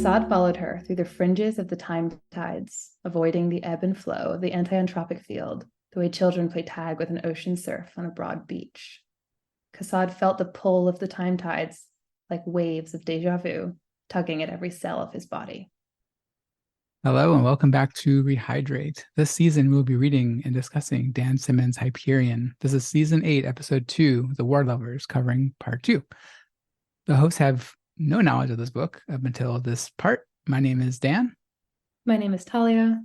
Kassad followed her through the fringes of the time tides, avoiding the ebb and flow of the anti-entropic field, the way children play tag with an ocean surf on a broad beach. Kassad felt the pull of the time tides like waves of deja vu, tugging at every cell of his body. Hello and welcome back to Rehydrate. This season, we'll be reading and discussing Dan Simmons' Hyperion. This is season 8, episode 2, The War Lovers, covering part 2. The hosts have no knowledge of this book up until this part. My name is Dan. My name is Thalia.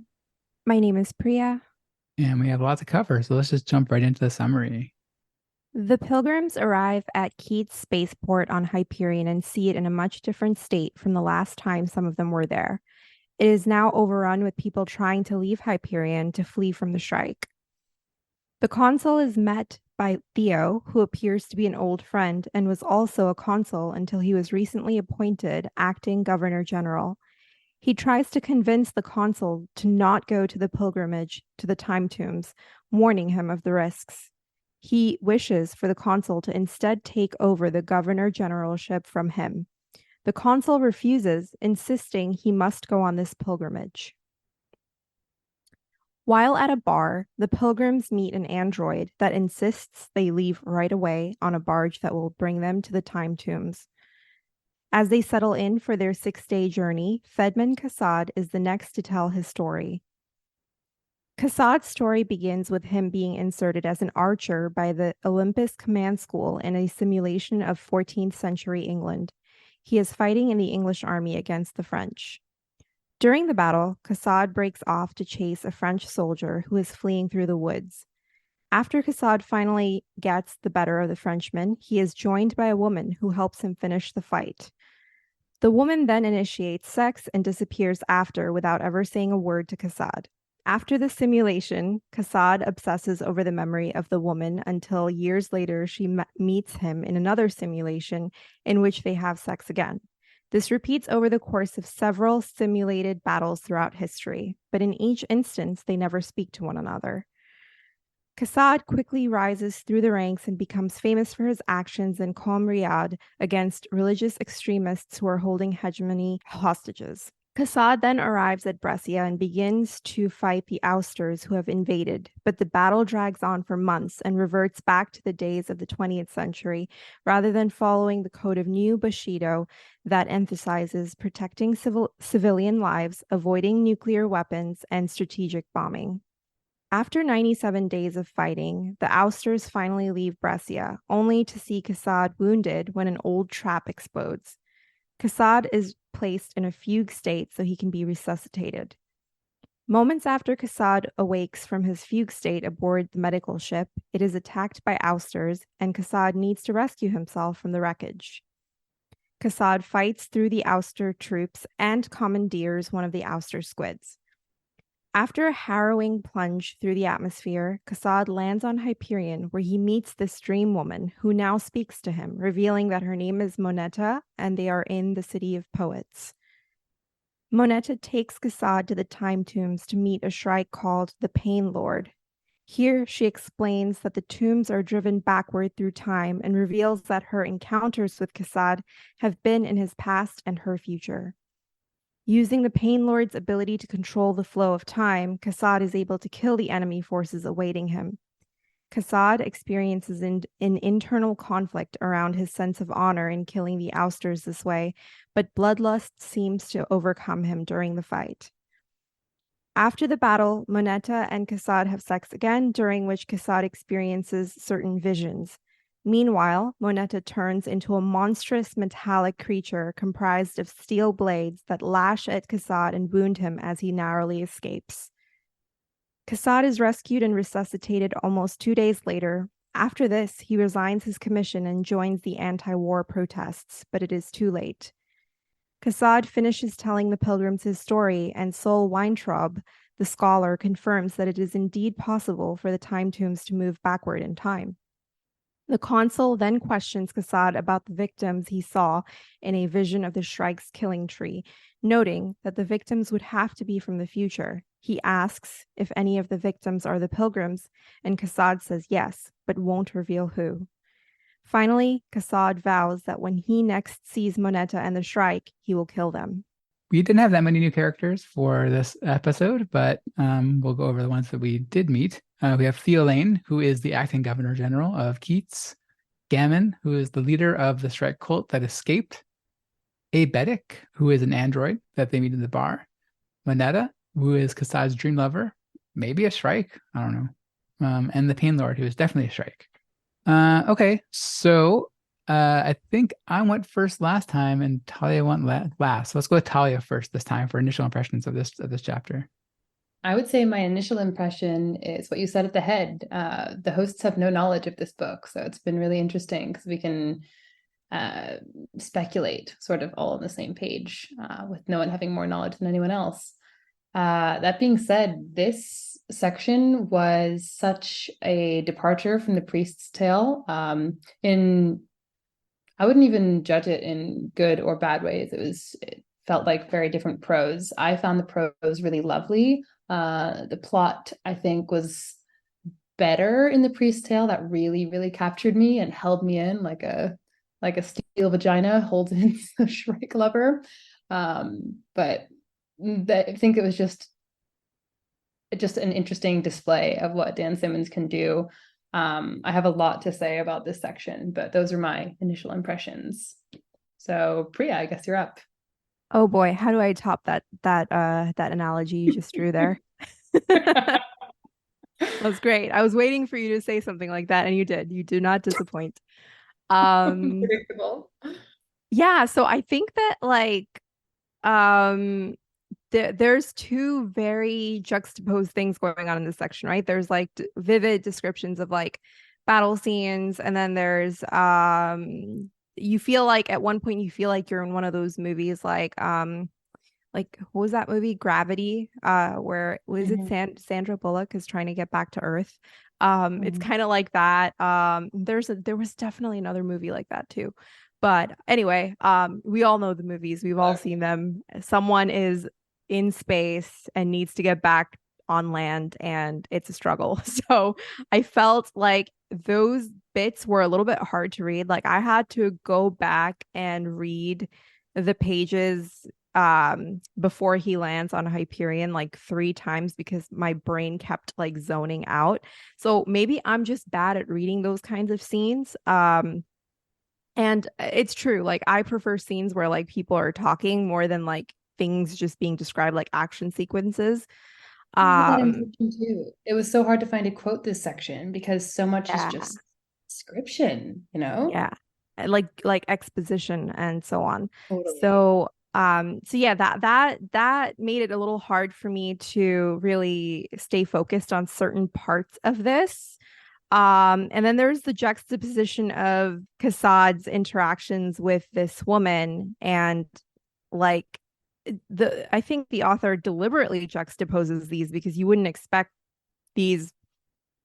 My name is Priya. And we have a lot to cover, so let's just jump right into the summary. The Pilgrims arrive at Keats Spaceport on Hyperion and see it in a much different state from the last time some of them were there. It is now overrun with people trying to leave Hyperion to flee from the Shrike. The consul is met by Theo, who appears to be an old friend and was also a consul until he was recently appointed acting governor general. He tries to convince the consul to not go to the pilgrimage to the time tombs, warning him of the risks. He wishes for the consul to instead take over the governor generalship from him. The consul refuses, insisting he must go on this pilgrimage. While at a bar, the pilgrims meet an android that insists they leave right away on a barge that will bring them to the time tombs. As they settle in for their 6-day journey, Fedman Kassad is the next to tell his story. Kassad's story begins with him being inserted as an archer by the Olympus Command School in a simulation of 14th century England. He is fighting in the English army against the French. During the battle, Kassad breaks off to chase a French soldier who is fleeing through the woods. After Kassad finally gets the better of the Frenchman, he is joined by a woman who helps him finish the fight. The woman then initiates sex and disappears after without ever saying a word to Kassad. After the simulation, Kassad obsesses over the memory of the woman until years later she meets him in another simulation in which they have sex again. This repeats over the course of several simulated battles throughout history, but in each instance they never speak to one another. Kassad quickly rises through the ranks and becomes famous for his actions in Qom against religious extremists who are holding hegemony hostages. Kassad then arrives at Brescia and begins to fight the Ousters who have invaded, but the battle drags on for months and reverts back to the days of the 20th century, rather than following the code of New Bushido that emphasizes protecting civilian lives, avoiding nuclear weapons, and strategic bombing. After 97 days of fighting, the Ousters finally leave Brescia, only to see Kassad wounded when an old trap explodes. Kassad is placed in a fugue state so he can be resuscitated. Moments after Kassad awakes from his fugue state aboard the medical ship, it is attacked by Ousters, and Kassad needs to rescue himself from the wreckage. Kassad fights through the Ouster troops and commandeers one of the Ouster squids. After a harrowing plunge through the atmosphere, Kassad lands on Hyperion, where he meets this dream woman who now speaks to him, revealing that her name is Moneta and they are in the city of poets. Moneta takes Kassad to the time tombs to meet a shrike called the Pain Lord. Here, she explains that the tombs are driven backward through time and reveals that her encounters with Kassad have been in his past and her future. Using the Pain Lord's ability to control the flow of time, Kassad is able to kill the enemy forces awaiting him. Kassad experiences an internal conflict around his sense of honor in killing the Ousters this way, but bloodlust seems to overcome him during the fight. After the battle, Moneta and Kassad have sex again, during which Kassad experiences certain visions. Meanwhile, Moneta turns into a monstrous metallic creature comprised of steel blades that lash at Kassad and wound him as he narrowly escapes. Kassad is rescued and resuscitated almost 2 days later. After this, he resigns his commission and joins the anti-war protests, but it is too late. Kassad finishes telling the pilgrims his story, and Sol Weintraub, the scholar, confirms that it is indeed possible for the time tombs to move backward in time. The consul then questions Kassad about the victims he saw in a vision of the Shrike's killing tree, noting that the victims would have to be from the future. He asks if any of the victims are the pilgrims, and Kassad says yes, but won't reveal who. Finally, Kassad vows that when he next sees Moneta and the Shrike, he will kill them. we didn't have that many new characters for this episode, but we'll go over the ones that we did meet. We have Theolane, who is the acting governor general of Keats. Gammon, who is the leader of the Shrike cult that escaped. Abetic, who is an android that they meet in the bar. Moneta, who is Kassad's dream lover, maybe a Shrike, I don't know. And the Pain Lord, who is definitely a Shrike. Okay, so I think I went first last time, and Talia went last. So let's go with Talia first this time for initial impressions of this chapter. I would say my initial impression is what you said at the head. The hosts have no knowledge of this book, so it's been really interesting because we can speculate sort of all on the same page with no one having more knowledge than anyone else. That being said, this section was such a departure from the priest's tale. I wouldn't even judge it in good or bad ways. It felt like very different prose. I found the prose really lovely. The plot, I think, was better in the priest's tale. That really, really captured me and held me in like a steel vagina holds in a Shrike lover. But I think it was just an interesting display of what Dan Simmons can do. I have a lot to say about this section, but those are my initial impressions. So Priya, I guess you're up. Oh boy, how do I top that analogy you just drew there? That's great. I was waiting for you to say something like that, and you did. You do not disappoint. Predictable. Yeah, so I think that like there's two very juxtaposed things going on in this section, right? There's like vivid descriptions of like battle scenes, and then there's you feel like at one point you feel like you're in one of those movies like what was that movie Gravity where was it Sandra Bullock is trying to get back to Earth. It's kind of like that. There was definitely another movie like that too. But anyway, we all know the movies. We've all seen them. Someone is in space and needs to get back on land, and it's a struggle. So I felt like those bits were a little bit hard to read. Like I had to go back and read the pages before he lands on Hyperion like 3 times because my brain kept like zoning out. So maybe I'm just bad at reading those kinds of scenes. And it's true. Like I prefer scenes where like people are talking more than like things just being described like action sequences. I had that impression too. It was so hard to find a quote this section because so much is just description, you know? Yeah. Like exposition and so on. Totally. So yeah, that made it a little hard for me to really stay focused on certain parts of this. And then there's the juxtaposition of Kassad's interactions with this woman, and like I think the author deliberately juxtaposes these because you wouldn't expect these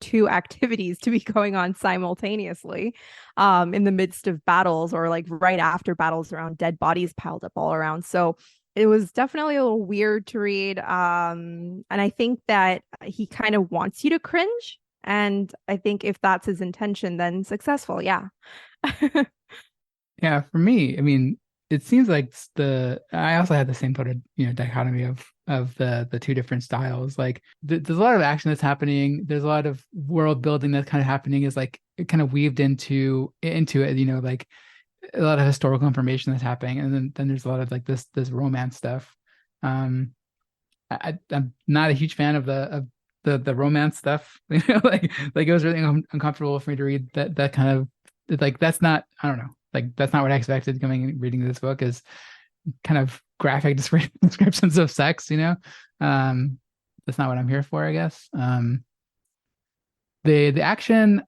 2 activities to be going on simultaneously in the midst of battles or like right after battles around dead bodies piled up all around. So it was definitely a little weird to read. And I think that he kind of wants you to cringe. And I think if that's his intention, then successful. Yeah. Yeah, for me, I mean, it seems like I also had the same sort of dichotomy of the 2 different styles. Like there's a lot of action that's happening. There's a lot of world building that's kind of happening. Is like it kind of weaved into it. Like a lot of historical information that's happening, and then there's a lot of like this romance stuff. I'm not a huge fan of the romance stuff. Like it was really uncomfortable for me to read that kind of like that's not, I don't know. Like that's not what I expected reading this book, is kind of graphic descriptions of sex, that's not what I'm here for, I guess. The action,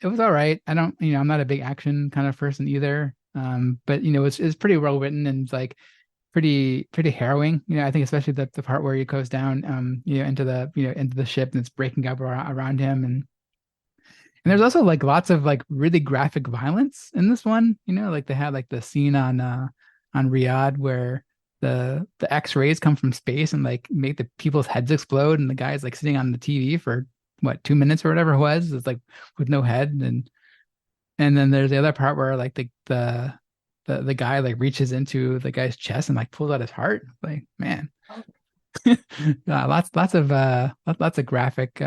it was all right. I don't, I'm not a big action kind of person either. But it's pretty well written and like pretty harrowing. I think especially the part where he goes down into the ship and it's breaking up around him, and there's also like lots of like really graphic violence in this one. Like they had like the scene on Riyadh where the X-rays come from space and like make the people's heads explode, and the guy's like sitting on the TV for what 2 minutes or whatever it was. It's like with no head, and then there's the other part where like the the guy like reaches into the guy's chest and like pulls out his heart. Like, man. Oh. Lots of graphic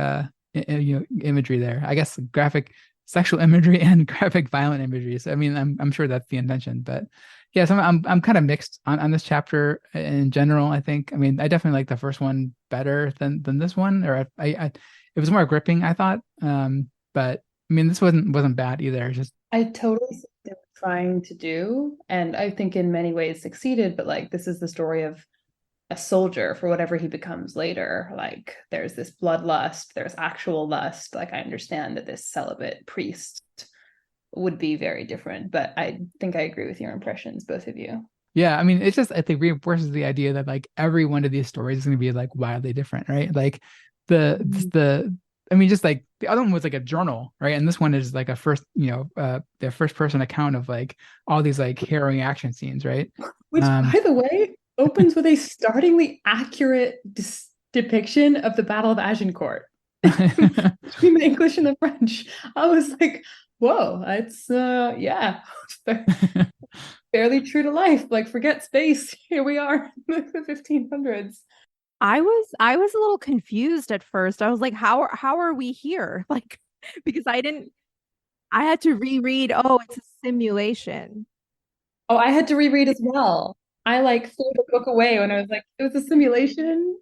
imagery there. I guess graphic sexual imagery and graphic violent imagery. So I mean, I'm sure that's the intention, but yeah, so I'm kind of mixed on this chapter in general. I think. I mean, I definitely like the first one better than this one, or it was more gripping, I thought. But I mean, this wasn't bad either. It's just I totally see what they were trying to do, and I think in many ways succeeded, but like this is the story of a soldier for whatever he becomes later. Like there's this bloodlust, there's actual lust. Like I understand that this celibate priest would be very different, but I think I agree with your impressions, both of you. yeah. I mean, it's just I think reinforces the idea that like every one of these stories is going to be like wildly different, right? Like the I mean, just like the other one was like a journal, right? And this one is like a the first person account of like all these like harrowing action scenes, right? Which, by the way, opens with a startlingly accurate depiction of the Battle of Agincourt between the English and the French. I was like, whoa, it's yeah, fairly true to life. Like, forget space. Here we are in the 1500s. I was a little confused at first. I was like, how are we here? Like, because I had to reread, oh, it's a simulation. Oh, I had to reread as well. I like threw the book away when I was like, it was a simulation.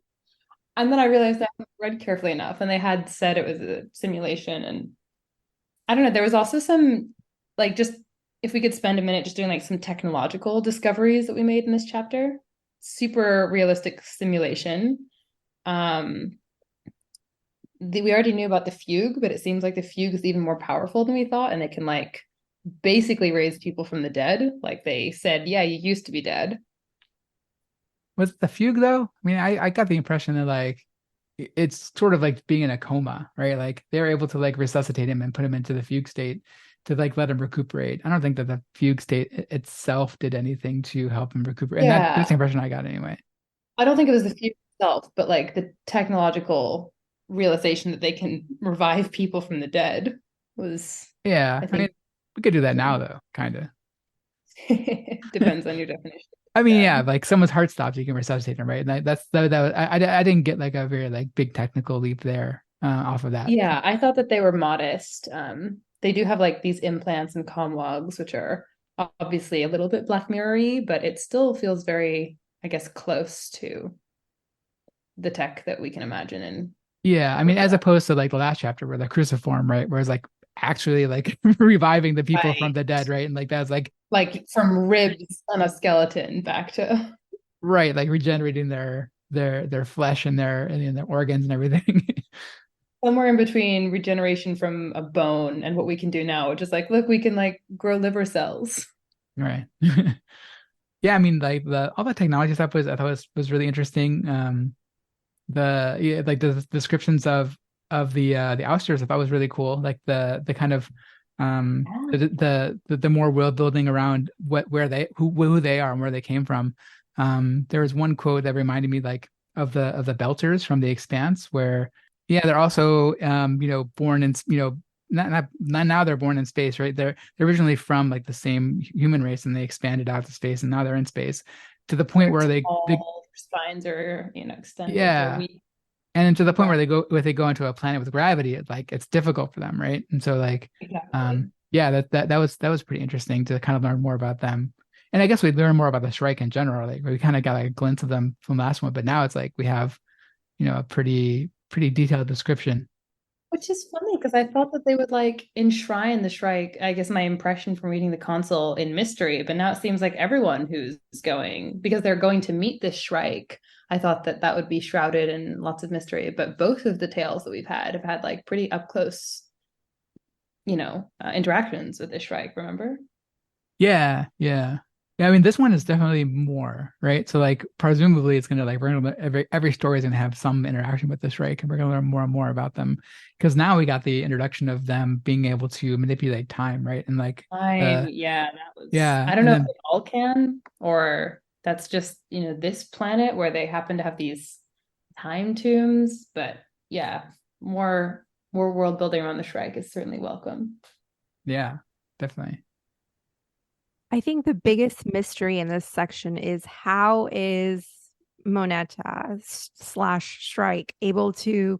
And then I realized I hadn't read carefully enough, and they had said it was a simulation. And I don't know, there was also some, like, just if we could spend a minute just doing like some technological discoveries that we made in this chapter. Super realistic simulation. Um, we already knew about the fugue, but it seems like the fugue is even more powerful than we thought, and it can like basically raise people from the dead. Like they said, yeah, you used to be dead. Was it the fugue though? I mean, I got the impression that like it's sort of like being in a coma, right? Like they were able to like resuscitate him and put him into the fugue state to like let him recuperate. I don't think that the fugue state itself did anything to help him recuperate. And that's the Yeah. impression I got anyway. I don't think it was the fugue itself, but like the technological realization that they can revive people from the dead was, Yeah. I I mean, think, we could do that now though, kind of. depends on your definition I of mean, yeah, dead. like someone's heart stops, you can resuscitate them, right? And that was, I didn't get like a very like big technical leap there off of that. Yeah, I thought that they were modest. They do have like these implants and comwogs, which are obviously a little bit Black Mirror-y, but it still feels very, I guess, close to the tech that we can imagine in Yeah, I mean, with as that. opposed to like the last chapter where the cruciform, right? Where it's like actually like reviving the people from Right. the dead, right? And like that's like Like from ribs on a skeleton back to right, like regenerating their flesh and their organs and everything. somewhere in between regeneration from a bone and what we can do now, which is like, look, we can like grow liver cells. Right. Yeah, I mean like the all the technology stuff was I thought was really interesting. The yeah, like the descriptions of the ousters I thought was really cool. Like the kind of the more world building around where they who they are and where they came from. There was one quote that reminded me like of the Belters from The Expanse, where yeah, they're also born in not now they're born in space, right? They're originally from like the same human race and they expanded out to space and now they're in space to the point Their where they tall, their spines are, extended, they're yeah, weak. and then to the point Right. where they go into a planet with gravity, it's difficult for them, right? And so like Exactly. yeah, that was pretty interesting to kind of learn more about them. And I guess we learn more about the Shrike in general. Like we kind of got like a glimpse of them from last one, but now it's like we have, a pretty detailed description. Which is funny because I thought that they would like enshrine the Shrike, I guess my impression from reading the console in mystery, but now it seems like everyone who's going, because they're going to meet this Shrike, I thought that that would be shrouded in lots of mystery. But both of the tales that we've had have had like pretty up close, interactions with this Shrike, remember? Yeah, yeah. Yeah, I mean this one is definitely more, right? So like presumably it's gonna like we're gonna every story is gonna have some interaction with this, right? And we're gonna learn more and more about them. Because now we got the introduction of them being able to manipulate time, right? And like Yeah, that was, yeah, I don't and know if then they all can, or that's just, this planet where they happen to have these time tombs, but yeah, more world building around the Shrike is certainly welcome. yeah, definitely. I think the biggest mystery in this section is how is Moneta slash Shrike able to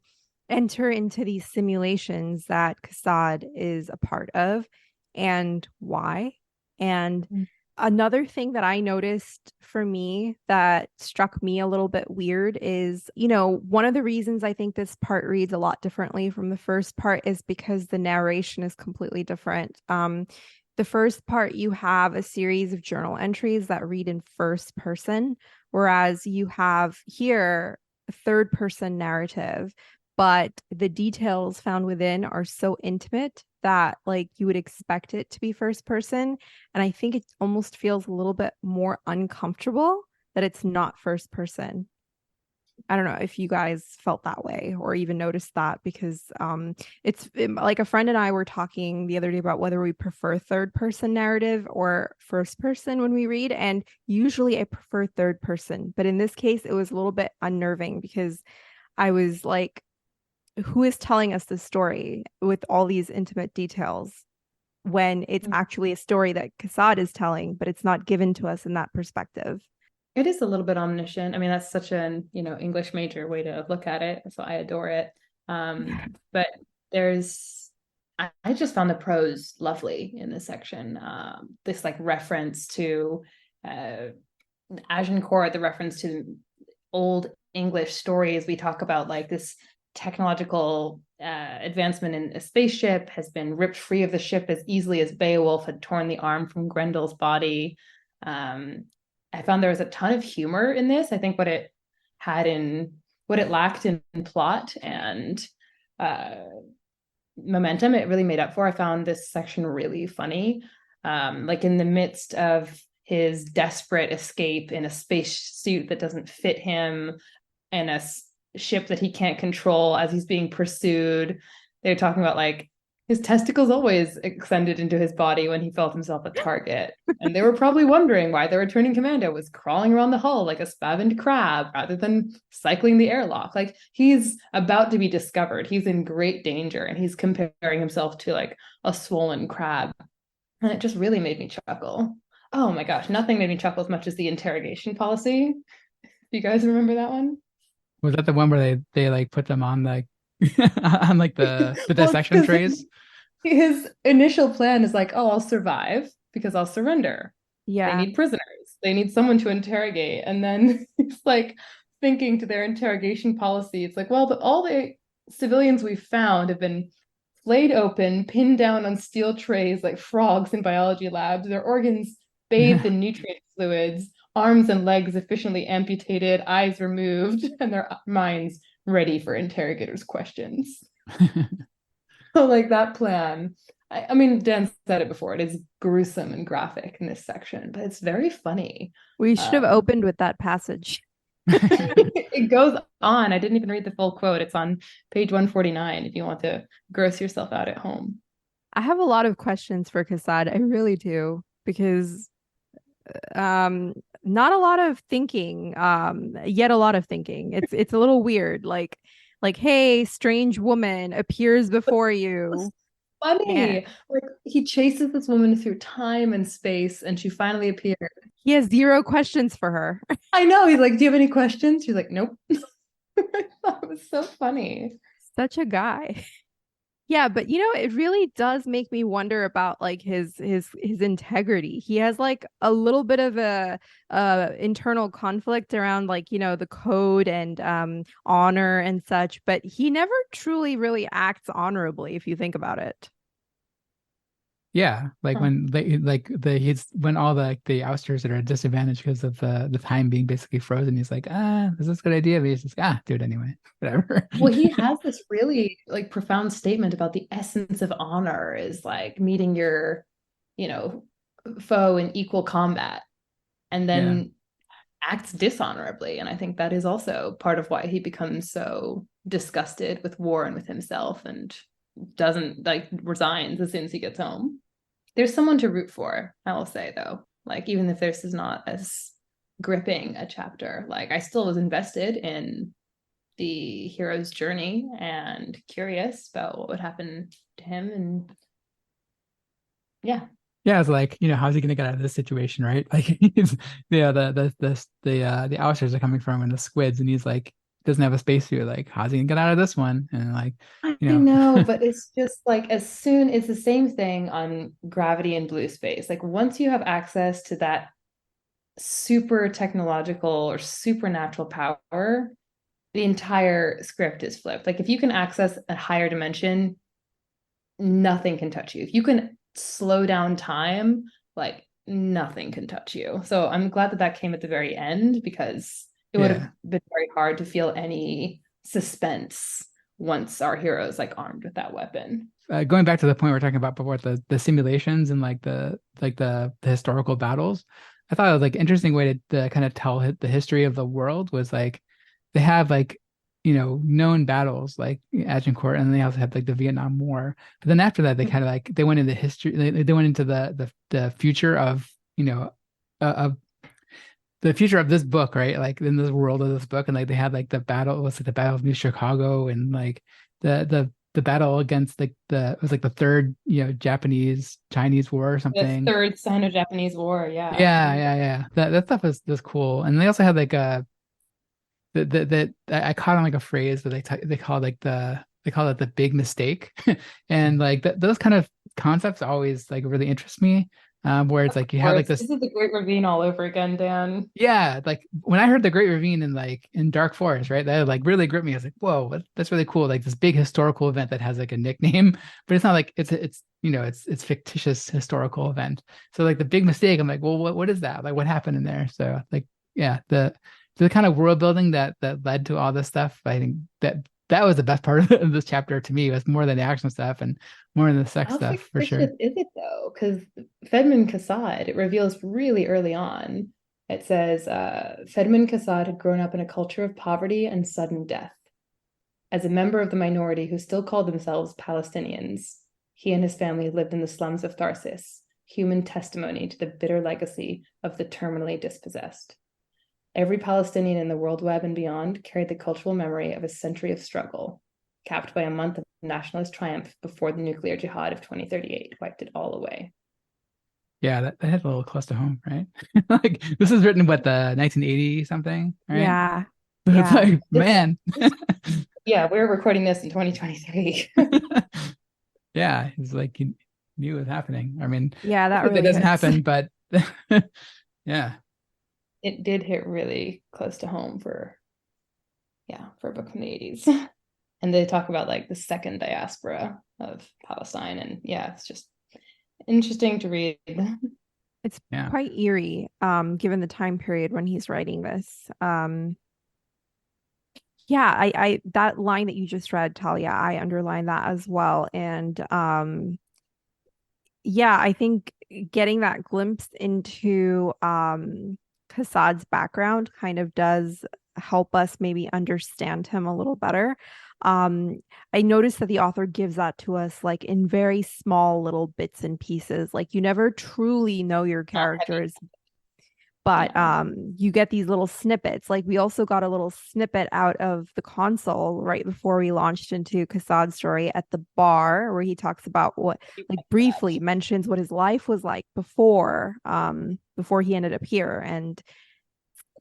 enter into these simulations that Kassad is a part of, and why? And another thing that I noticed for me that struck me a little bit weird is, one of the reasons I think this part reads a lot differently from the first part is because the narration is completely different. The first part, you have a series of journal entries that read in first person, whereas you have here a third person narrative, but the details found within are so intimate that like you would expect it to be first person. And I think it almost feels a little bit more uncomfortable that it's not first person. I don't know if you guys felt that way or even noticed that, because like a friend and I were talking the other day about whether we prefer third person narrative or first person when we read. And usually I prefer third person. But in this case, it was a little bit unnerving because I was like, who is telling us this story with all these intimate details when it's actually a story that Kassad is telling, but it's not given to us in that perspective? It is a little bit omniscient. I mean, that's such an, English major way to look at it. So I adore it. But I just found the prose lovely in this section. This like reference to Agincourt, the reference to old English stories. We talk about like this technological advancement in a spaceship has been ripped free of the ship as easily as Beowulf had torn the arm from Grendel's body. I found there was a ton of humor in this. I think what it lacked in plot and momentum, it really made up for. I found this section really funny. Like in the midst of his desperate escape in a spacesuit that doesn't fit him and a ship that he can't control as he's being pursued, they're talking about like his testicles always extended into his body when he felt himself a target. And they were probably wondering why the returning commando was crawling around the hull like a spavined crab rather than cycling the airlock. Like he's about to be discovered. He's in great danger and he's comparing himself to like a swollen crab. And it just really made me chuckle. Oh my gosh, nothing made me chuckle as much as the interrogation policy. Do you guys remember that one? Was that the one where they like put them on like on like the Well, dissection trays? his initial plan is like, oh, I'll survive because I'll surrender. They Yeah. need prisoners. They need someone to interrogate. And then it's like thinking to their interrogation policy. It's like, well, all the civilians we've found have been flayed open, pinned down on steel trays like frogs in biology labs, their organs bathed in nutrient fluids, arms and legs efficiently amputated, eyes removed, and their minds ready for interrogators' questions. So like that plan, I mean, Dan said it before, it is gruesome and graphic in this section, but it's very funny. We should have opened with that passage. It goes on. I didn't even read the full quote. It's on page 149 if you want to gross yourself out at home. I have a lot of questions for Kassad. I really do, because not a lot of thinking, yet a lot of thinking. It's a little weird. Like, hey, strange woman appears before you. Funny. And Like he chases this woman through time and space and she finally appears. he has zero questions for her. I know. He's like, do you have any questions? She's like, nope. I thought it was so funny. Such a guy. Yeah, but it really does make me wonder about like his integrity. He has like a little bit of a internal conflict around like, the code and honor and such, but he never truly really acts honorably if you think about it. Yeah, like Huh. when they he's when all the ousters are at a disadvantage because of the time being basically frozen. He's like, is this a good idea? But he's just do it anyway, whatever. Well, he has this really like profound statement about the essence of honor is like meeting your, you know, foe in equal combat and Yeah, then acts dishonorably. And I think that is also part of why he becomes so disgusted with war and with himself and doesn't like resigns as soon as he gets home. There's someone to root for, I will say though. Like even if this is not as gripping a chapter, like I still was invested in the hero's journey and curious about what would happen to him. And yeah. Yeah, it's like, how's he gonna get out of this situation, right? Like he's the ousters are coming from and the squids, and he's like doesn't have a spacesuit. Like, how's he gonna get out of this one? And like, I you know, know, but it's just like as soon it's the same thing on gravity and blue space. Like once you have access to that super technological or supernatural power, the entire script is flipped. Like if you can access a higher dimension, nothing can touch you. If you can slow down time, like nothing can touch you. So I'm glad that that came at the very end because it would have yeah. been very hard to feel any suspense once our heroes like armed with that weapon. Going back to the point we were talking about before, the simulations and like the historical battles, I thought it was like interesting way to kind of tell the history of the world was like they have like known battles like Agincourt, and they also had like the Vietnam War. But then after that, they kind of like they went into history. They went into the future of of the future of this book, right? Like in this world of this book, and like they had like the battle, it was like the Battle of New Chicago, and like the battle against like it was like the third, Japanese Chinese War or The something. third Sino-Japanese War, yeah. I Yeah, remember. yeah, yeah. That stuff was cool. And they also had like that I caught on like a phrase that they call like they call it the big mistake, and like those kind of concepts always like really interest me. Where it's Of like you have like course, this. this is the Great Ravine all over again, Dan. Yeah, like when I heard the Great Ravine in like in Dark Forest, right? That like really gripped me. I was like, whoa, that's really cool. Like this big historical event that has like a nickname, but it's not like it's fictitious historical event. So like the big mistake, I'm like, well, what is that? Like what happened in there? So like yeah, the kind of world building that led to all this stuff. I think that was the best part of this chapter to me. It was more than the action stuff and more than the sex How stuff for sure. fictitious is it though? Because Fedman Kassad, it reveals really early on. It says Fedman Kassad had grown up in a culture of poverty and sudden death. As a member of the minority who still called themselves Palestinians, he and his family lived in the slums of Tharsis, human testimony to the bitter legacy of the terminally dispossessed. Every Palestinian in the world web and beyond carried the cultural memory of a century of struggle, capped by a month of nationalist triumph before the nuclear jihad of 2038 wiped it all away. Yeah, that hit a little close to home, right? Like this is written what the 1980 something, right? Yeah. So it's Yeah. like, man. Yeah, we're recording this in 2023. Yeah, it's like he knew it was happening. I mean, Yeah, that hopefully that really doesn't hits. happen, but yeah. It did hit really close to home for, yeah, for a book from the 80s. And they talk about like the second diaspora of Palestine. And yeah, it's just interesting to read. It's Yeah. quite eerie, given the time period when he's writing this. Yeah, I that line that you just read, Talia, I underlined that as well. And yeah, I think getting that glimpse into Kassad's background kind of does help us maybe understand him a little better. Um, I noticed that the author gives that to us like in very small little bits and pieces. Like you never truly know your Not heavy. characters, but Yeah. you get these little snippets. Like we also got a little snippet out of the console right before we launched into Kassad's story at the bar, where he talks about what, like briefly mentions what his life was like before he ended up here. And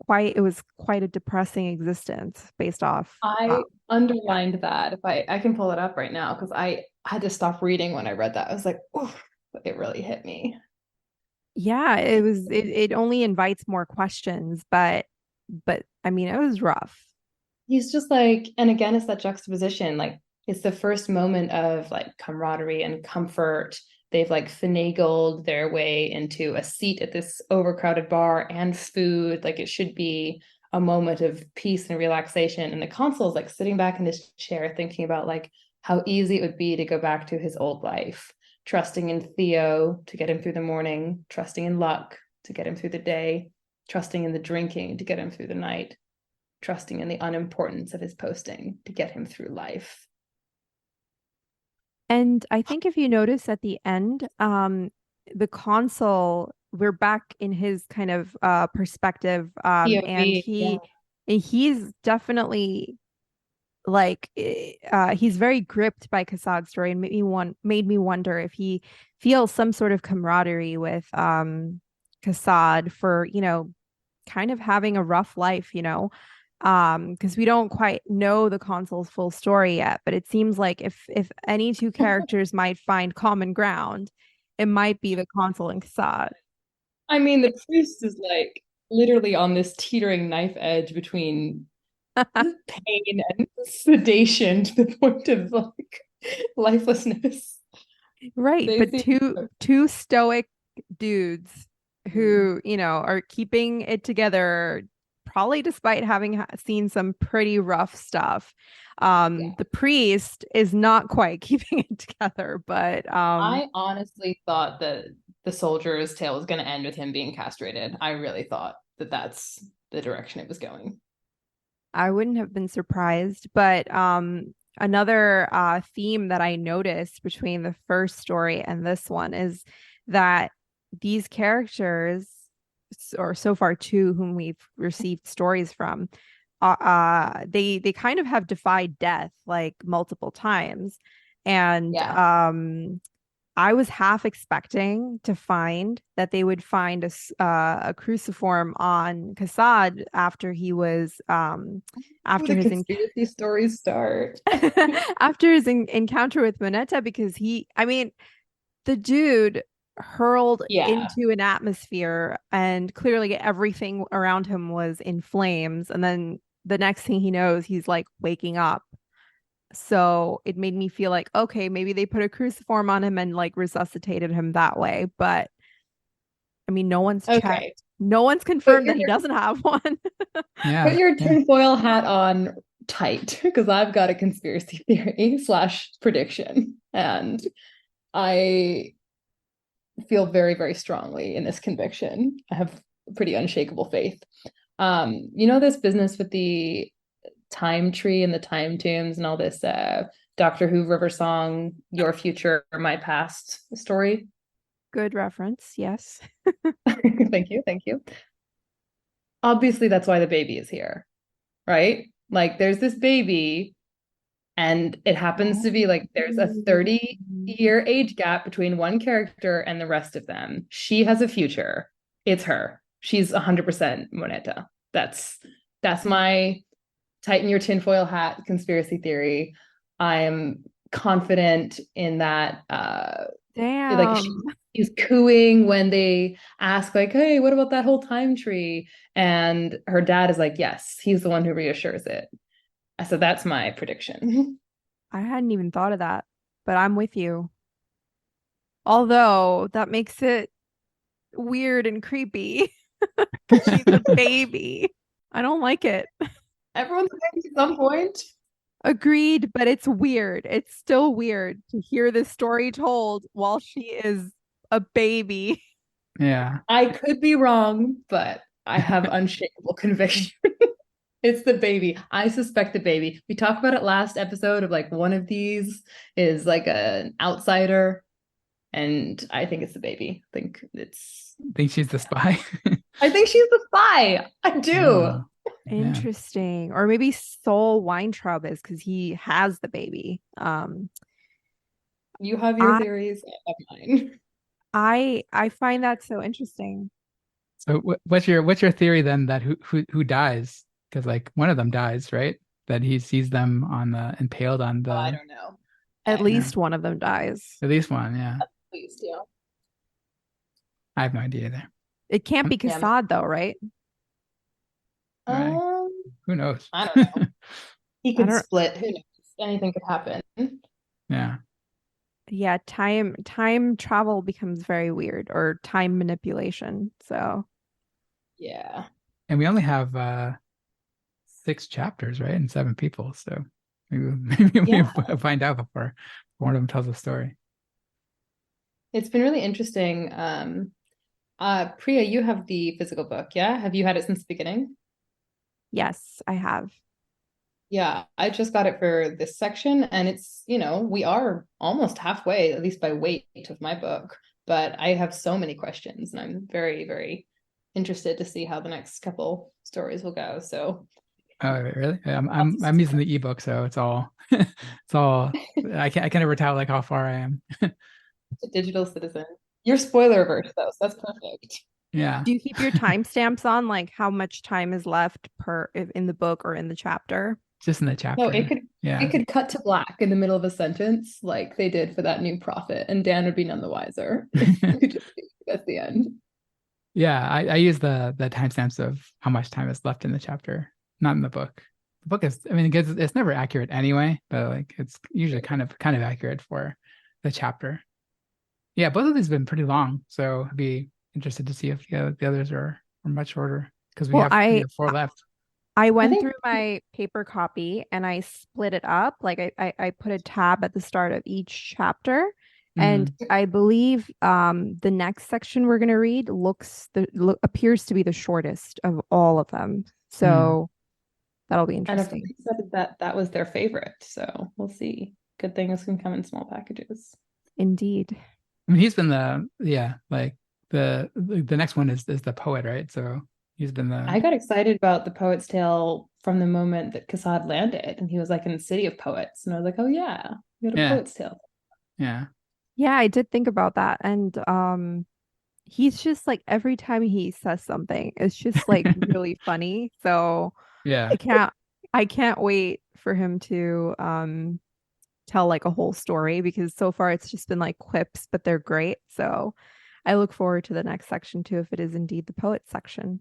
it was quite a depressing existence based off I yeah. underlined that. If I can pull it up right now because I had to stop reading when I read that. I was like, oh, it really hit me. Yeah, it only invites more questions, but I mean it was rough. He's just like, and again, it's that juxtaposition. Like, it's the first moment of like camaraderie and comfort. They've like finagled their way into a seat at this overcrowded bar and food. Like, it should be a moment of peace and relaxation. And the consul is like sitting back in his chair thinking about like how easy it would be to go back to his old life, trusting in Theo to get him through the morning, trusting in luck to get him through the day, trusting in the drinking to get him through the night, trusting in the unimportance of his posting to get him through life. And I think if you notice at the end, the consul, we're back in his kind of perspective, and POV, yeah. he's definitely he's very gripped by Kassad's story and made me wonder if he feels some sort of camaraderie with Kassad for, kind of having a rough life, because we don't quite know the consul's full story yet, but it seems like if any two characters might find common ground, it might be the consul and Kassad. I mean, the priest is like literally on this teetering knife edge between pain and sedation to the point of like lifelessness. Right, They but seem two stoic dudes who, are keeping it together, probably despite having seen some pretty rough stuff. yeah. The priest is not quite keeping it together, but I honestly thought that the soldier's tale was going to end with him being castrated. I really thought that that's the direction it was going. I wouldn't have been surprised. But another theme that I noticed between the first story and this one is that these characters, or so far two whom we've received stories from, they kind of have defied death like multiple times. And Yeah. I was half expecting to find that they would find a cruciform on Kassad after he was Ooh, after the his conspiracy stories start. after his encounter with Moneta, because I mean, the dude hurled Yeah. into an atmosphere and clearly everything around him was in flames, and then the next thing he knows, he's like waking up. So it made me feel like, okay, maybe they put a cruciform on him and like resuscitated him that way. But I mean, no one's checked. Okay. No one's Put confirmed your that he doesn't have one. put Yeah. your Yeah. tinfoil hat on tight because I've got a conspiracy theory slash prediction. And I feel very, very strongly in this conviction. I have pretty unshakable faith. This business with the time tree and the time tombs and all this Doctor Who River Song, Your Future, My Past story. Good reference. Yes. Thank you, thank you. Obviously, that's why the baby is here, right? Like, there's this baby, and it happens to be like there's a 30-year age gap between one character and the rest of them. She has a future. It's her. She's 100% Moneta. That's my tighten your tinfoil hat conspiracy theory. I'm confident in that. Like Damn. she's cooing when they ask, like, "Hey, what about that whole time tree?" And her dad is like, "Yes, he's the one who reassures it." So that's my prediction. I hadn't even thought of that, but I'm with you. Although that makes it weird and creepy because she's a baby. I don't like it. Everyone's baby at some point. Agreed, but it's weird. It's still weird to hear this story told while she is a baby. Yeah. I could be wrong, but I have unshakable conviction. It's the baby. I suspect the baby. We talked about it last episode of like one of these is like an outsider, and I think it's the baby. Think she's the spy. I think she's the spy. I do. Oh, yeah. Interesting. Or maybe Soul Weintraub is because he has the baby. You have your I theories, I have mine. I find that so interesting. So what's your theory then that who dies? Because like one of them dies, right? That he sees them on the impaled on I the don't know. At Okay. least one of them dies. at least one, yeah. Please, yeah. I have no idea there. It can't be Yeah. Kassad though, right? Right. Who knows? I don't know. He I could don't split. Who knows? Anything could happen. Yeah. Yeah, time travel becomes very weird, or time manipulation. So Yeah. And we only have 6 chapters, right? And 7 people. So maybe Yeah. we'll find out before one of them tells a story. It's been really interesting. Priya, you have the physical book, yeah? Have you had it since the beginning? yes, I have. Yeah, I just got it for this section, and it's, we are almost halfway, at least by weight of my book, but I have so many questions, and I'm very, very interested to see how the next couple stories will go. So Oh, really? I'm using the ebook, so it's all it's all I can never tell like how far I am. A digital citizen. You're spoiler averse though, so that's perfect. Yeah, Do you keep your timestamps on, like how much time is left in the book or in the chapter? just in the No, chapter. it Yeah. could cut to black in the middle of a sentence like they did for that new prophet, and Dan would be none the wiser. It could just be at the end. Yeah, I use the timestamps of how much time is left in the chapter, not in the book. The book is, I mean, it's never accurate anyway, but like it's usually kind of accurate for the chapter. Yeah, both of these have been pretty long, so I'd be interested to see if the others are much shorter because we Well, have we I have four left. I I went think through my paper copy and I split it up. Like I put a tab at the start of each chapter. And Mm, I believe the next section we're gonna read appears to be the shortest of all of them. mm. So that'll be and a interesting. friend said that was their favorite, so we'll see. Good things can come in small packages. Indeed. I mean, he's been like the next one is the poet, right? So he's been the I got excited about the Poet's Tale from the moment that Kassad landed, and he was like in the city of poets, and I was like, oh yeah, we got a yeah Poet's Tale. yeah Yeah, I did think about that. And he's just like every time he says something, it's just like really funny. So yeah. I can't I can't wait for him to tell like a whole story because so far it's just been like quips, but they're great. So I look forward to the next section too, if it is indeed the poet section.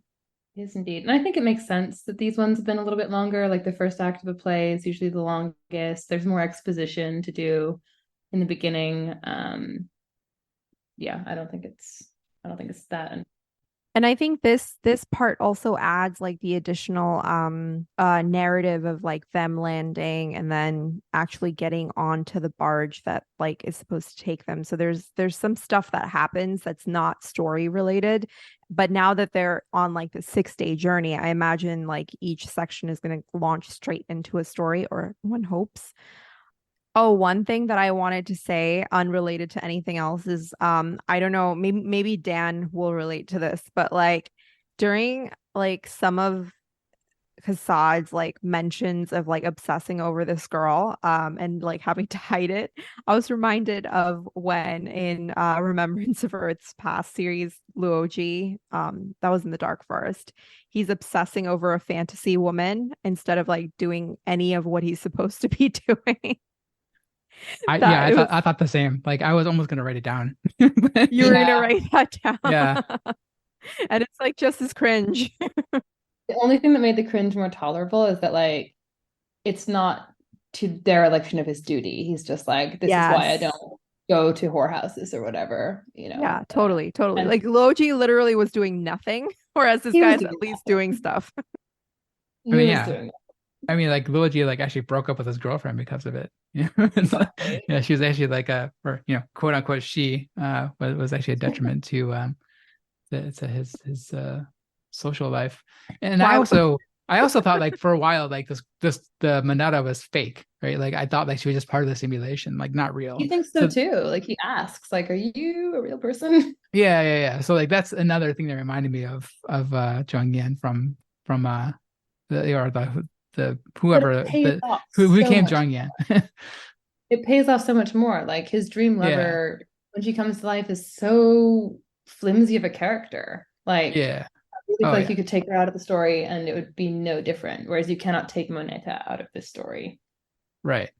Yes, indeed. And I think it makes sense that these ones have been a little bit longer. Like the first act of a play is usually the longest. There's more exposition to do in the beginning. Yeah, I don't think it's that. And I think this part also adds like the additional narrative of like them landing and then actually getting onto the barge that like is supposed to take them. So there's some stuff that happens that's not story related, but now that they're on like the 6-day journey, I imagine like each section is going to launch straight into a story, or one hopes. Oh, one thing that I wanted to say, unrelated to anything else, is I don't know, maybe Dan will relate to this, but like during like some of Kassad's like mentions of like obsessing over this girl and like having to hide it, I was reminded of when in Remembrance of Earth's Past series, Luoji, that was in the Dark Forest, he's obsessing over a fantasy woman instead of like doing any of what he's supposed to be doing. Yeah, That it was I thought the same. Like I was almost gonna write it down. You were gonna write that down. Yeah, And it's like just as cringe. The only thing that made the cringe more tolerable is that like it's not to dereliction of his duty. He's just like, this is why I Yes. don't go to whorehouses or whatever, Yeah, totally, totally. And Like Logi literally was doing nothing, whereas this he was guy's doing at least nothing. doing stuff. I He mean, was yeah. doing I mean, like Luigi, like actually broke up with his girlfriend because of it. Yeah, It's like- exactly. yeah, she was actually like or quote unquote she was actually a detriment to his social life. And Why I also thought like for a while like this the Moneta was fake, right? Like I thought like she was just part of the simulation, like not real. He thinks so So too. Like he asks, like, are you a real person? yeah. So like that's another thing that reminded me of Zhang Yan from the But it whoever pays the off who so became much. Zhang Yan. It pays off so much more. Like his dream Yeah, lover, when she comes to life, is so flimsy of a character. Like yeah. I really Oh feel like yeah, you could take her out of the story and it would be no different. Whereas you cannot take Moneta out of this story. right.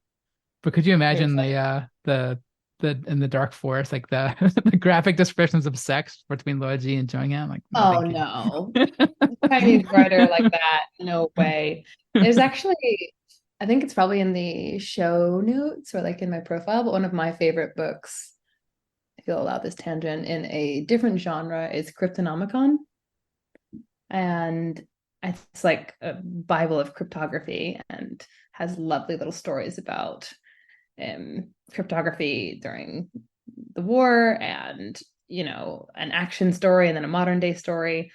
But could you Very imagine exciting. the in the dark forest like the the graphic descriptions of sex between Luigi and Zhang Yan? Like no, Oh thank you. no. Chinese writer like that. No way. There's actually, I think it's probably in the show notes or like in my profile, but one of my favorite books, if you'll allow this tangent, in a different genre is Cryptonomicon. And it's like a Bible of cryptography and has lovely little stories about cryptography during the war and, an action story and then a modern day story.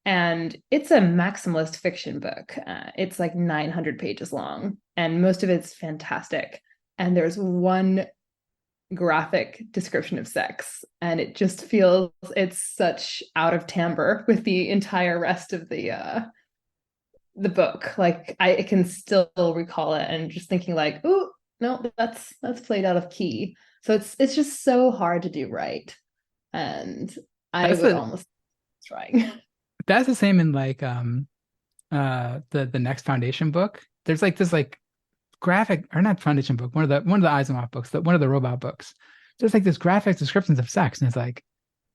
And it's a maximalist fiction book. It's like 900 pages long, and most of it's fantastic. And there's one graphic description of sex, and it just feels it's such out of timbre with the entire rest of the book. Like I can still recall it and just thinking like, oh no, that's played out of key. So it's just so hard to do right. And I That's would a almost trying. that's the same in like the next foundation book. There's like this like graphic, or not foundation book, one of the Asimov books, one of the robot books. There's like this graphic descriptions of sex, and it's like,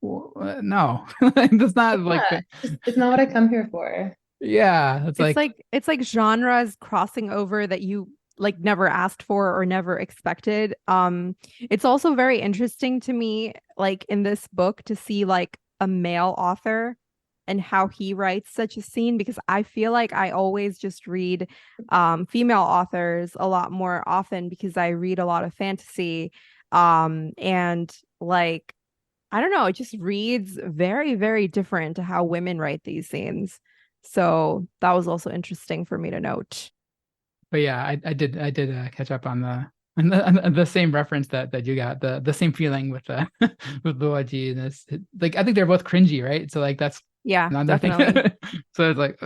no, like, that's not like Yeah, it's not what I come here for. yeah, it's like It's like genres crossing over that you like never asked for or never expected. It's also very interesting to me, like in this book, to see like a male author and how he writes such a scene, because I feel like I always just read female authors a lot more often because I read a lot of fantasy. And like I don't know, it just reads very, very different to how women write these scenes. So that was also interesting for me to note. but yeah, I did catch up on the same reference that you got, the same feeling with the with Luo Ji and this, like I think they're both cringy, right? So like that's Yeah, another thing. definitely. So it's like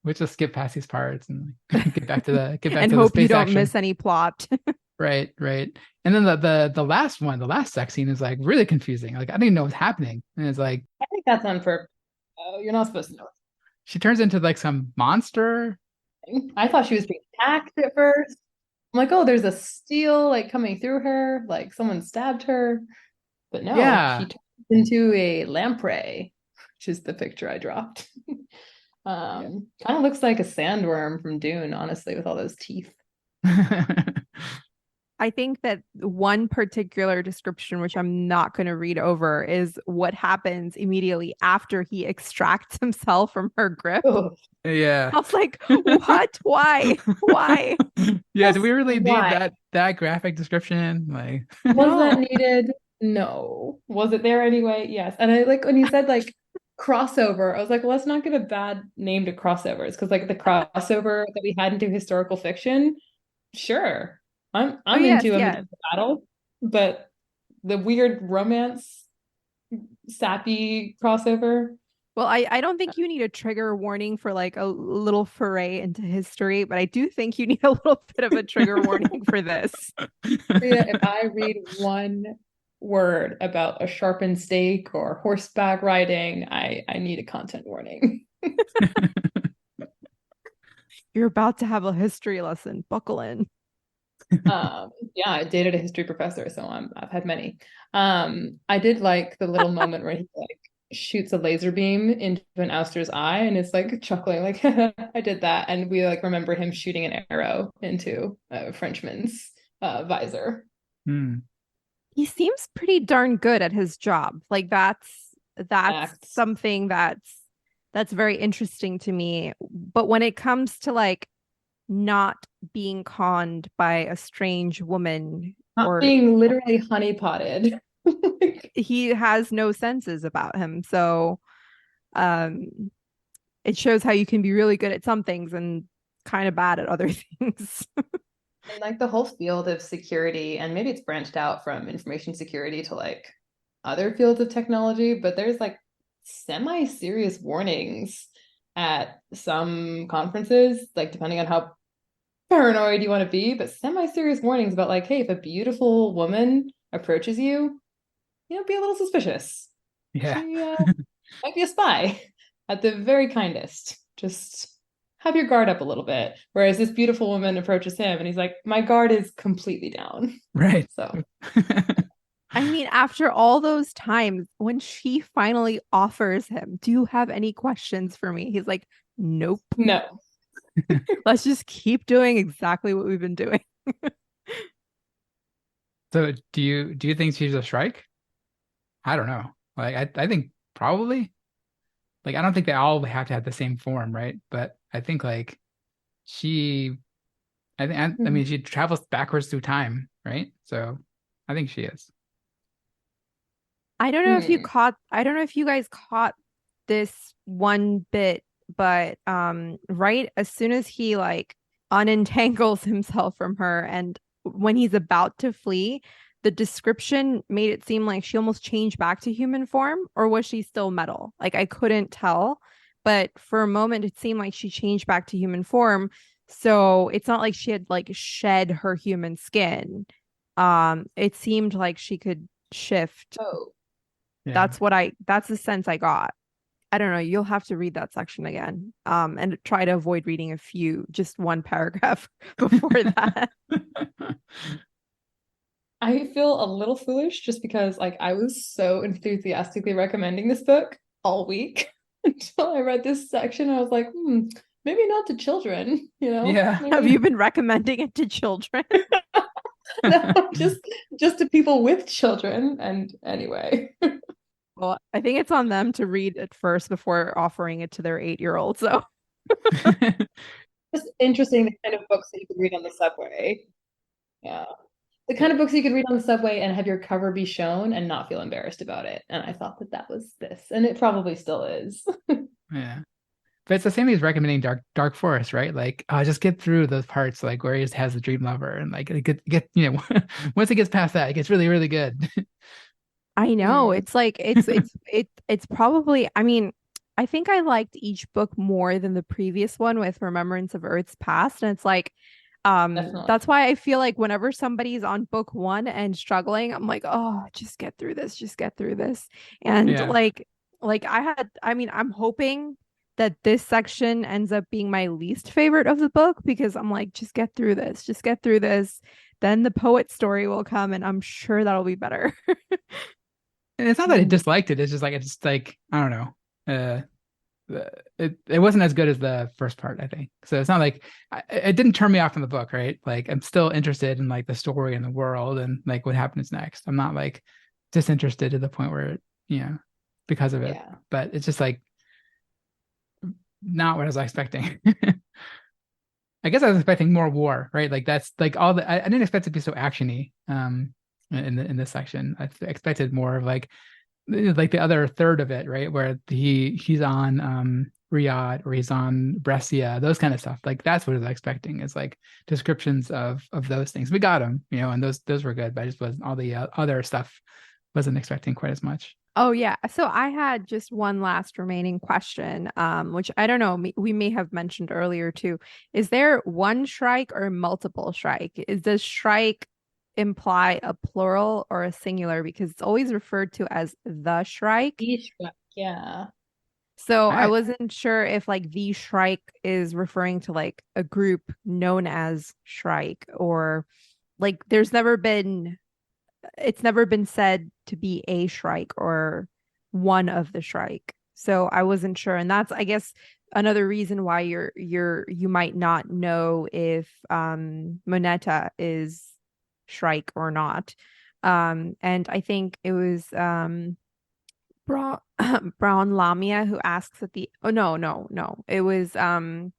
we'll just skip past these parts and like, get back And to the hope you space don't action. miss any plot. Right, right. And then the last one, the last sex scene is like really confusing. Like I didn't even know what's happening. And it's like I think that's on purpose. Oh, you're not supposed to know. she turns into like some monster. I thought she was being attacked at first. I'm like, oh, there's a steel like coming through her, like someone stabbed her. But no, she Yeah. turned into a lamprey, which is the picture I dropped. Yeah. Kind of looks like a sandworm from Dune, honestly, with all those teeth. I think that one particular description, which I'm not going to read over, is what happens immediately after he extracts himself from her grip. Oh, Yeah. I was like, what? Why? Why? Yeah, do we really need why? that graphic description? Like Was that No. needed? No. Was it there anyway? Yes. And I like when you said like crossover, I was like, well, let's not give a bad name to crossovers because like the crossover that we had into historical fiction, sure. Oh, I'm yes, into a yes. medieval battle, but the weird romance sappy crossover. Well, I don't think you need a trigger warning for like a little foray into history, but I do think you need a little bit of a trigger warning for this. Yeah, if I read one word about a sharpened stake or horseback riding, I need a content warning. You're about to have a history lesson. Buckle in. Yeah, I dated a history professor, so I've had many. I did like the little moment where he like shoots a laser beam into an ouster's eye and it's like chuckling, like I did that, and we like remember him shooting an arrow into a Frenchman's visor. Hmm. He seems pretty darn good at his job. Like that's Acts. something that's very interesting to me. But when it comes to like not being conned by a strange woman, Not or being literally honeypotted. he has no senses about him. So um it shows how you can be really good at some things and kind of bad at other things. And like the whole field of security, and maybe it's branched out from information security to like other fields of technology, but there's like semi-serious warnings at some conferences, like depending on how paranoid you want to be, but semi-serious warnings about like, hey, if a beautiful woman approaches you, be a little suspicious. Yeah. She might be a spy at the very kindest. Just have your guard up a little bit. Whereas this beautiful woman approaches him and he's like, my guard is completely down. Right. So I mean, after all those times, when she finally offers him, do you have any questions for me? He's like, nope. no. Let's just keep doing exactly what we've been doing. So do you think she's a Shrike? I don't know. Like I think probably. Like I don't think they all have to have the same form, right? But I think like she I mean she travels backwards through time, right? So I think she is. Hmm. I don't know if you guys caught this one bit, but right as soon as he like unentangles himself from her and when he's about to flee, the description made it seem like she almost changed back to human form, or was she still metal? Like I couldn't tell, but for a moment it seemed like she changed back to human form. So it's not like she had like shed her human skin. It seemed like she could shift. Oh, Yeah. That's the sense I got. I don't know. You'll have to read that section again. And try to avoid reading just one paragraph before that. I feel a little foolish just because like I was so enthusiastically recommending this book all week until I read this section. I was like, maybe not to children, Yeah. Have Maybe you been recommending it to children? no, just to people with children. And anyway. Well, I think it's on them to read it first before offering it to their 8-year-old. So Just interesting the kind of books that you could read on the subway. Yeah. The kind of books you could read on the subway and have your cover be shown and not feel embarrassed about it. And I thought that was this, and it probably still is. Yeah. But it's the same as recommending Dark Forest, right? Like, just get through those parts like where he just has the dream lover and like get once it gets past that, it gets really, really good. I know it's like it's probably, I mean, I think I liked each book more than the previous one with Remembrance of Earth's Past. And it's like Definitely. that's why I feel like whenever somebody's on book one and struggling, I'm like, oh, just get through this, just get through this. And Yeah. I mean, I'm hoping that this section ends up being my least favorite of the book because I'm like, just get through this, just get through this. Then the poet story will come and I'm sure that'll be better. And it's not that I disliked it. It's like I don't know. It wasn't as good as the first part, I think. So it's not like it didn't turn me off from the book, right? Like I'm still interested in like the story and the world and like what happens next. I'm not like disinterested to the point where because of it. Yeah. But it's just like not what I was expecting. I guess I was expecting more war, right? Like that's like all the I didn't expect it to be so actiony in this section. I expected more of like the other third of it, right? Where he's on Riyadh or he's on Brescia, those kind of stuff. Like that's what I was expecting is like descriptions of those things. We got them, and those were good, but I just wasn't all the other stuff wasn't expecting quite as much. Oh yeah. So I had just one last remaining question, which I don't know, we may have mentioned earlier too. Is there one Shrike or multiple Shrike? Does Shrike imply a plural or a singular? Because it's always referred to as the Shrike. Yeah. So I I wasn't sure if like the Shrike is referring to like a group known as Shrike or like it's never been said to be a Shrike or one of the Shrike. So I wasn't sure. And that's, I guess, another reason why you might not know if Moneta is Shrike or not. And I think it was Brown Lamia who asks at the no. It was the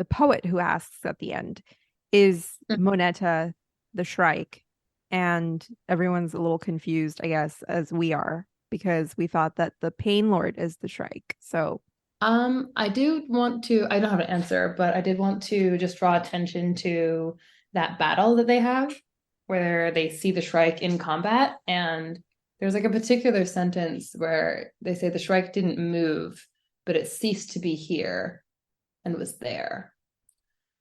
poet who asks at the end, is Moneta the Shrike? And everyone's a little confused, I guess, as we are, because we thought that the Pain Lord is the Shrike. So I don't have an answer, but I did want to just draw attention to that battle that they have where they see the Shrike in combat. And there's like a particular sentence where they say the Shrike didn't move, but it ceased to be here and was there.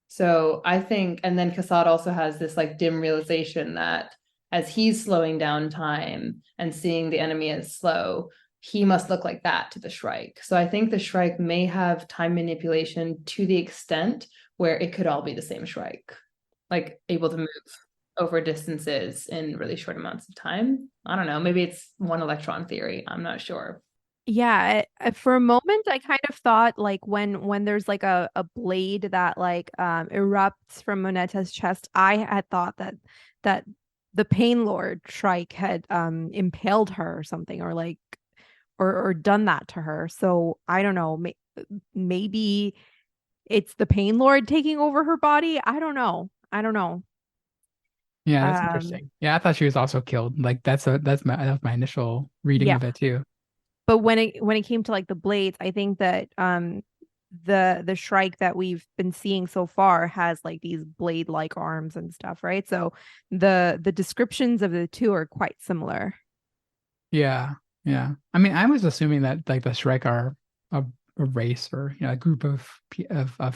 So I think, and then Kassad also has this like dim realization that as he's slowing down time and seeing the enemy as slow, he must look like that to the Shrike. So I think the Shrike may have time manipulation to the extent where it could all be the same Shrike, like able to move over distances in really short amounts of time. I don't know. Maybe it's one electron theory. I'm not sure. yeah, for a moment I kind of thought like when there's like a blade that like erupts from Moneta's chest, I had thought that the Pain Lord Shrike had impaled her or something, or like or done that to her. So I don't know, maybe it's the Pain Lord taking over her body. I don't know. I don't know. Yeah, that's Um, interesting. Yeah, I thought she was also killed. Like that was my initial reading yeah. of it too. But when it came to like the blades, I think that the Shrike that we've been seeing so far has like these blade-like arms and stuff, right? So the descriptions of the two are quite similar. Yeah, yeah. I mean, I was assuming that like the Shrike are race or a group of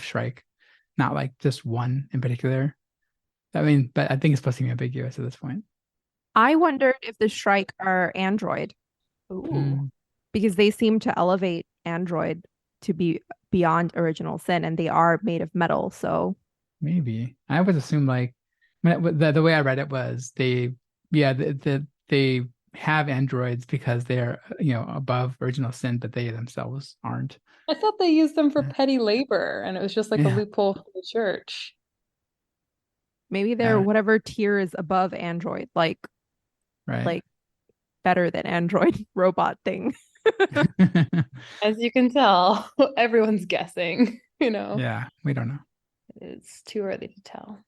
Shrike, not like just one in particular. I mean, but I think it's supposed to be ambiguous at this point. I wondered if the Shrike are android Ooh. because they seem to elevate android to be beyond original sin, and they are made of metal. So Maybe I would assume like the way I read it was they have androids because they're above original sin, but they themselves aren't. I thought they used them for Yeah. petty labor and it was just like a Yeah, loophole for the church. maybe they're yeah, whatever tier is above android, right. like better than android robot thing. As you can tell, everyone's guessing, Yeah, we don't know. It's too early to tell.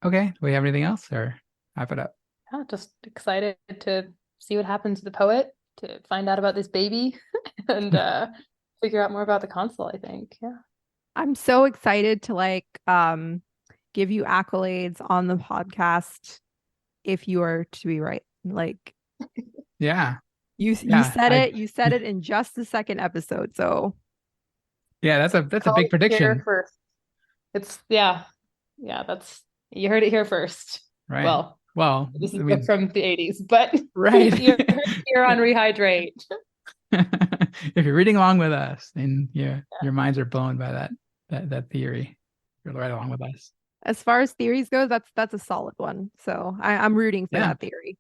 Okay, do we have anything else or wrap it up? Yeah, just excited to see what happens to the poet, to find out about this baby and figure out more about the console, I think. Yeah. I'm so excited to give you accolades on the podcast if you are to be right. Like Yeah, you yeah, you said it in just the second episode. So yeah, that's a Call big it here prediction, first. It's that's you heard it here first. right? Well, Well, this is I mean, from the 80s, but right. you heard it here on Rehydrate. If you're reading along with us and your minds are blown by that theory, you're right along with us. as far as theories go, that's a solid one. So I'm rooting for Yeah. that theory.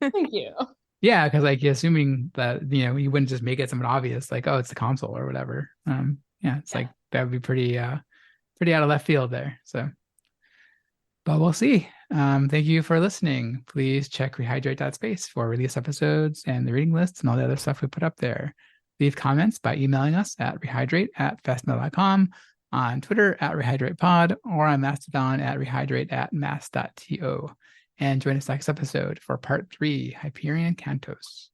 Thank you. Yeah, because like assuming that you wouldn't just make it something obvious, like, oh, it's the console or whatever. Yeah, it's like that would be pretty out of left field there. So, but we'll see. Thank you for listening. Please check rehydrate.space for release episodes and the reading lists and all the other stuff we put up there. Leave comments by emailing us at rehydrate@fastmail.com, on Twitter at rehydratepod, or on Mastodon at rehydrate@mast.to. And join us next episode for part 3, Hyperion Cantos.